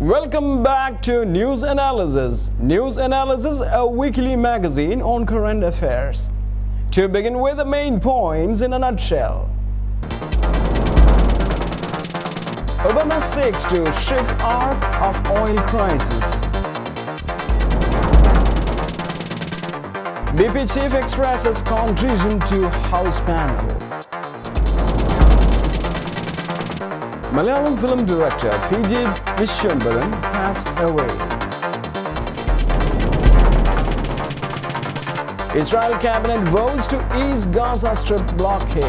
Welcome back to News Analysis. News Analysis, a weekly magazine on current affairs. To begin with the main points in a nutshell. Obama seeks to shift arc of oil crisis. BP chief expresses contrition to House panel. Malayalam film director P.J. Vishwambaran passed away. Israel cabinet votes to ease Gaza Strip blockade.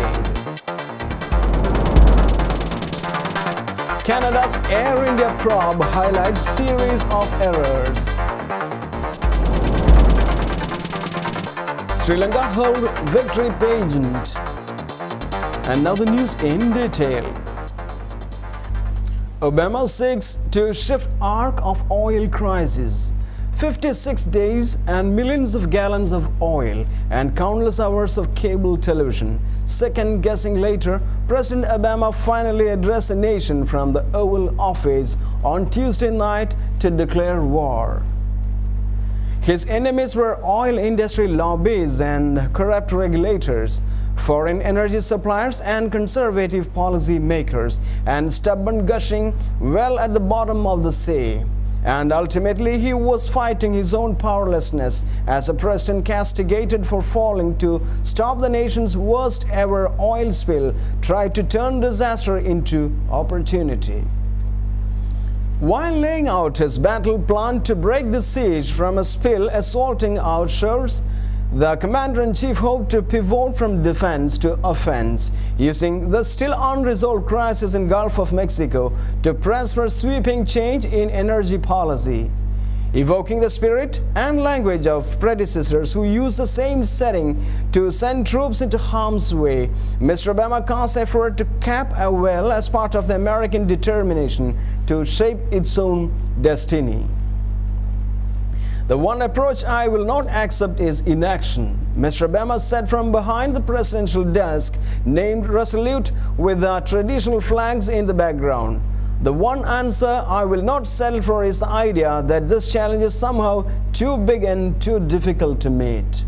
Canada's Air India probe highlights series of errors. Sri Lanka held victory pageant. And now the news in detail. Obama seeks to shift arc of oil crisis. 56 days and millions of gallons of oil and countless hours of cable television. Second guessing later, President Obama finally addressed the nation from the Oval Office on Tuesday night to declare war. His enemies were oil industry lobbies and corrupt regulators, foreign energy suppliers and conservative policy makers, and stubborn gushing well at the bottom of the sea. And ultimately, he was fighting his own powerlessness as a president castigated for failing to stop the nation's worst ever oil spill, tried to turn disaster into opportunity. While laying out his battle plan to break the siege from a spill assaulting our shores, the commander-in-chief hoped to pivot from defense to offense, using the still unresolved crisis in Gulf of Mexico to press for sweeping change in energy policy. Evoking the spirit and language of predecessors who used the same setting to send troops into harm's way, Mr. Obama cast effort to cap a well as part of the American determination to shape its own destiny. The one approach I will not accept is inaction, Mr. Obama said from behind the presidential desk, named resolute with the traditional flags in the background. The one answer I will not settle for is the idea that this challenge is somehow too big and too difficult to meet.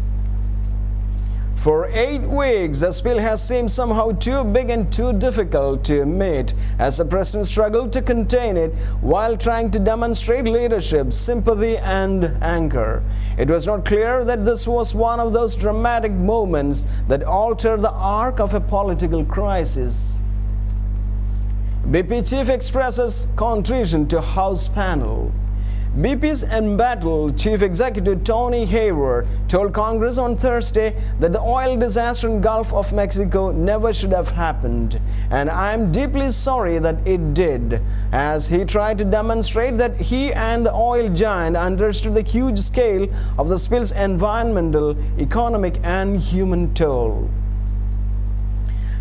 For 8 weeks, the spill has seemed somehow too big and too difficult to meet as the president struggled to contain it while trying to demonstrate leadership, sympathy, and anger. It was not clear that this was one of those dramatic moments that alter the arc of a political crisis. BP chief expresses contrition to House panel. BP's embattled chief executive Tony Hayward told Congress on Thursday that the oil disaster in Gulf of Mexico never should have happened, and I am deeply sorry that it did, as he tried to demonstrate that he and the oil giant understood the huge scale of the spill's environmental, economic, and human toll.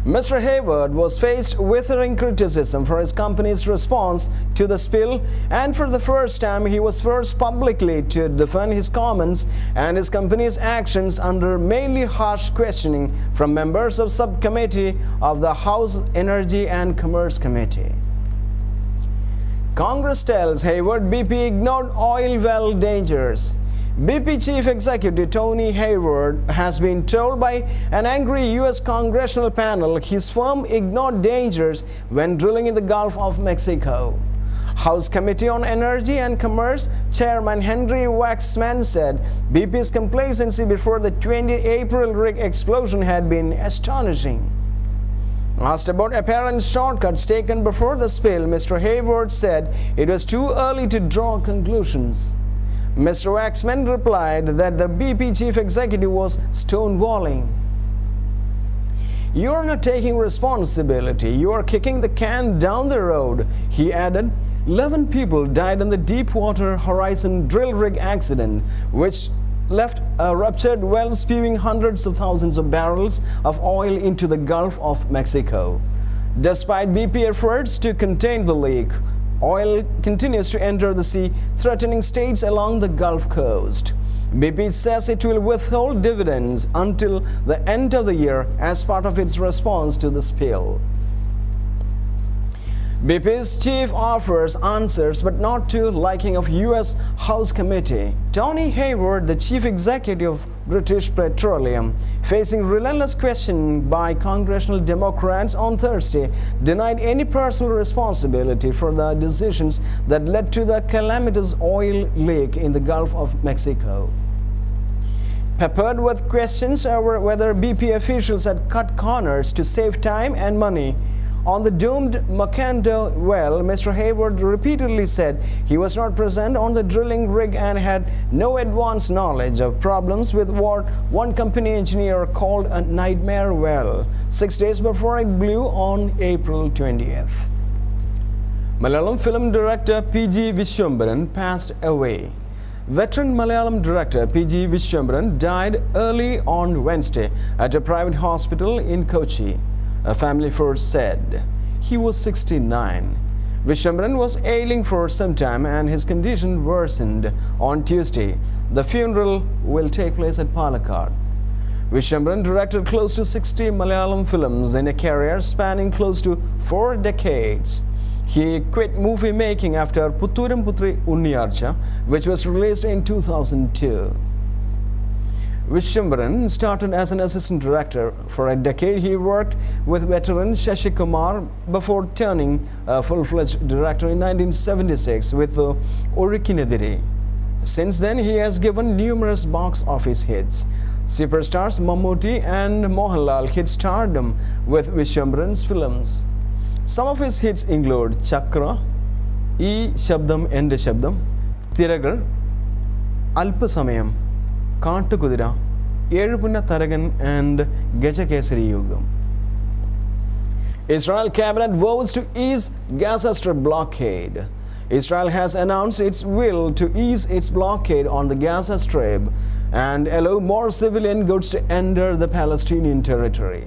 Mr. Hayward was faced with withering criticism for his company's response to the spill, and for the first time he was forced publicly to defend his comments and his company's actions under mainly harsh questioning from members of subcommittee of the House Energy and Commerce Committee. Congress tells Hayward BP ignored oil well dangers. BP chief executive Tony Hayward has been told by an angry U.S. congressional panel his firm ignored dangers when drilling in the Gulf of Mexico. House Committee on Energy and Commerce Chairman Henry Waxman said BP's complacency before the 20 April rig explosion had been astonishing. Asked about apparent shortcuts taken before the spill, Mr. Hayward said it was too early to draw conclusions. Mr. Waxman replied that the BP chief executive was stonewalling. "You are not taking responsibility, you are kicking the can down the road," he added. 11 people died in the Deepwater Horizon drill rig accident, which left a ruptured well spewing hundreds of thousands of barrels of oil into the Gulf of Mexico. Despite BP efforts to contain the leak, oil continues to enter the sea, threatening states along the Gulf Coast. BP says it will withhold dividends until the end of the year as part of its response to the spill. BP's chief offers answers but not to liking of US House Committee. Tony Hayward, the chief executive of British Petroleum, facing relentless questioning by congressional Democrats on Thursday, denied any personal responsibility for the decisions that led to the calamitous oil leak in the Gulf of Mexico. Peppered with questions over whether BP officials had cut corners to save time and money on the doomed Macondo well, Mr. Hayward repeatedly said he was not present on the drilling rig and had no advance knowledge of problems with what one company engineer called a nightmare well 6 days before it blew on April 20th. Malayalam film director P.G. Vishwambaran passed away. Veteran Malayalam director P.G. Vishwambaran died early on Wednesday at a private hospital in Kochi. A family source said he was 69. Vishwambaran was ailing for some time and his condition worsened on Tuesday. The funeral will take place at Palakkad. Vishwambaran directed close to 60 Malayalam films in a career spanning close to 4 decades. He quit movie making after Puthuram Putri Unniyarcha, which was released in 2002. Vishwambaran started as an assistant director. For a decade, he worked with veteran Shashi Kumar before turning a full-fledged director in 1976 with Orikkinethire. Since then, he has given numerous box office hits. Superstars Mammootty and Mohanlal hit stardom with Vishwambaran's films. Some of his hits include Chakra, E Shabdam Ende Shabdam, Thiragal, Alpasamayam, Kaattukudira, Ezhupunna Tharagan and Gajakesari Yugam. Israel cabinet votes to ease Gaza Strip blockade. Israel has announced its will to ease its blockade on the Gaza Strip and allow more civilian goods to enter the Palestinian territory.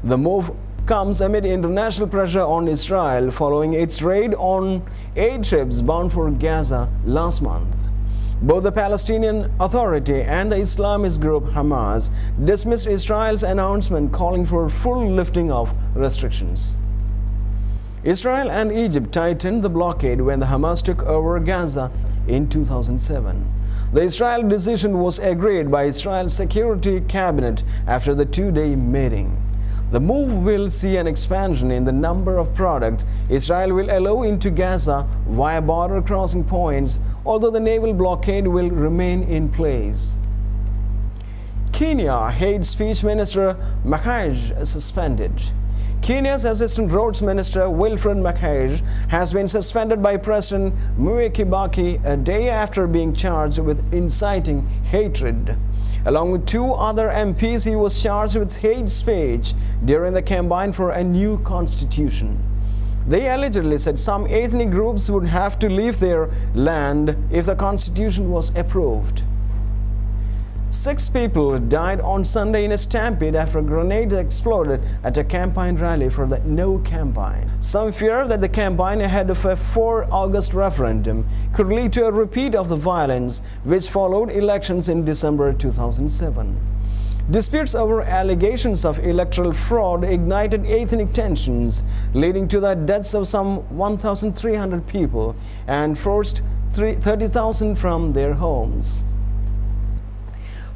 The move comes amid international pressure on Israel following its raid on aid ships bound for Gaza last month. Both the Palestinian Authority and the Islamist group Hamas dismissed Israel's announcement calling for full lifting of restrictions. Israel and Egypt tightened the blockade when the Hamas took over Gaza in 2007. The Israel decision was agreed by Israel's Security Cabinet after the two-day meeting. The move will see an expansion in the number of products Israel will allow into Gaza via border crossing points, although the naval blockade will remain in place. Kenya hate speech minister Makaj suspended. Kenya's Assistant Roads Minister Wilfred Makaj has been suspended by President Mwai Kibaki a day after being charged with inciting hatred. Along with 2 other MPs, he was charged with hate speech during the campaign for a new constitution. They allegedly said some ethnic groups would have to leave their land if the constitution was approved. 6 people died on Sunday in a stampede after grenades exploded at a campaign rally for the No campaign. Some fear that the campaign ahead of a 4 August referendum could lead to a repeat of the violence which followed elections in December 2007. Disputes over allegations of electoral fraud ignited ethnic tensions, leading to the deaths of some 1,300 people and forced 30,000 from their homes.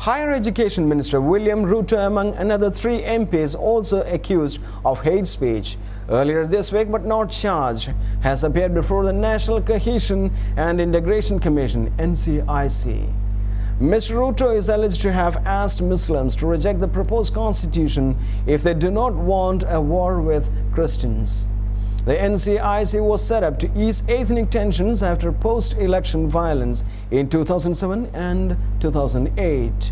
Higher Education Minister William Ruto, among another 3 MPs also accused of hate speech earlier this week but not charged, has appeared before the National Cohesion and Integration Commission (NCIC). Mr. Ruto is alleged to have asked Muslims to reject the proposed constitution if they do not want a war with Christians. The NCIC was set up to ease ethnic tensions after post-election violence in 2007 and 2008.